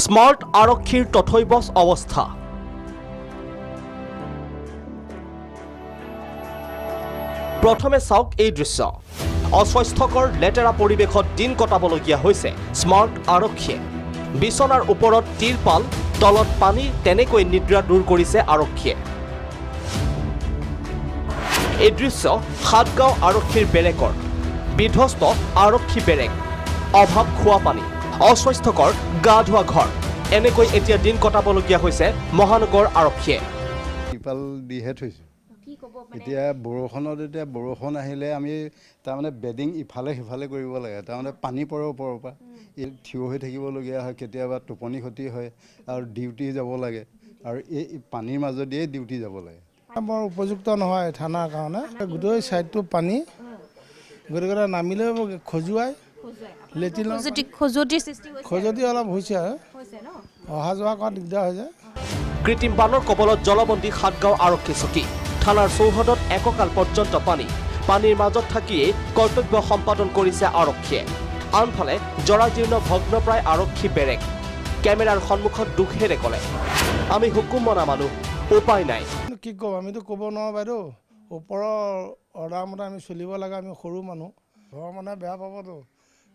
Smart আৰক্ষীৰ তথৈবচ অৱস্থা। প্ৰথমে চাওক এই দৃশ্য। অস্বাস্থ্যকৰ লেতেৰা পৰিৱেশত দিন কটাবলগীয়া হৈছে স্মাৰ্ট আৰক্ষীয়ে। বিছনাৰ ওপৰত তিৰপাল, তলত পানী, তেনেকৈ নিদ্ৰা দূৰ কৰিছে আৰক্ষীয়ে। এই দৃশ্য সাতগাঁও আৰক্ষীৰ বেৰেকৰ। বিধ্বস্ত আৰক্ষী বেৰেক, অভাৱ খোৱা পানী, অস্বাস্থ্যকৰ গা ধোৱা ঘৰ, এনেকৈ এতিয়া দিন কটাবলগীয়া হৈছে মহানগৰ আৰক্ষীয়ে। তিৰপাল দিহে থৈছোঁ। এতিয়া বৰষুণ আহিলে আমি তাৰমানে বেডিং ইফালে সিফালে কৰিব লাগে, তাৰমানে পানী পৰে ওপৰৰ পৰা থিয় হৈ থাকিবলগীয়া হয়, কেতিয়াবা টোপনি ক্ষতি হয় আৰু ডিউটি যাব লাগে, আৰু এই পানীৰ মাজেদিয়ে ডিউটি যাব লাগে। বৰ উপযুক্ত নহয় থানাৰ কাৰণে, গোটেই ছাইডটো পানী, গতিকে নামিলে খজুৱাই খজুৱতি অলপ হৈছে আৰু অহা যোৱা কৰাত দিগদাৰ হৈ যায়। কৃত্ৰিম বানৰ কবলত জলবন্দী সাতগাঁও আৰক্ষী চকী। থানাৰ চৌহদত এককাল পৰ্যন্ত পানীৰ মাজত থাকিয়েই কৰ্তব্য সম্পাদন কৰিছে আৰক্ষীয়ে। আনফালে জৰাজীৰ্ণ ভগ্নপ্ৰায় আৰক্ষী বেৰেক। কেমেৰাৰ সন্মুখত দুখেৰে ক'লে, আমি হুকুম মনা মানুহ, উপায় নাই। কি ক'ব, আমিতো ক'ব নোৱাৰোঁ বাইদেউ, ওপৰৰ অৰ্ডাৰ মতে আমি চলিব লাগে। আমি সৰু মানুহ, ঘৰৰ মানুহে বেয়া পাবতো,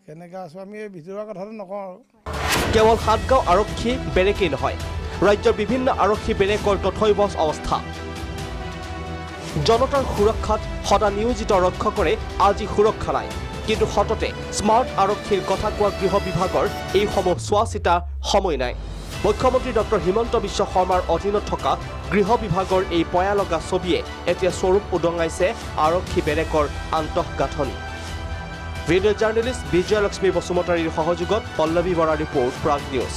কেনেকৈ আছোঁ আমি এই ভিতৰুৱা কথাটো নকওঁ আৰু। কেৱল সাতগাঁও আৰক্ষী বেৰেকেই নহয়, ৰাজ্যৰ বিভিন্ন আৰক্ষী বেৰেকৰ তথৈবচ অৱস্থা। জনতাৰ সুৰক্ষাত সদা নিয়োজিত ৰক্ষকৰে আজি সুৰক্ষা নাই, কিন্তু সততে স্মাৰ্ট আৰক্ষীৰ কথা কোৱা গৃহ বিভাগৰ এইসমূহ চোৱা চিতা সময় নাই। মুখ্যমন্ত্ৰী ডক্টৰ হিমন্ত বিশ্ব শৰ্মাৰ অধীনত থকা গৃহ বিভাগৰ এই পয়ালগা ছবিয়ে এতিয়া স্বৰূপ উদঙাইছে আৰক্ষী বেৰেকৰ আন্তঃগাঁথনি। ভিডিঅ' জাৰ্নেলিষ্ট বিজয়লক্ষ্মী বসুমতাৰীৰ সহযোগত পল্লৱী বৰাৰ ৰিপৰ্ট, প্ৰাগ নিউজ।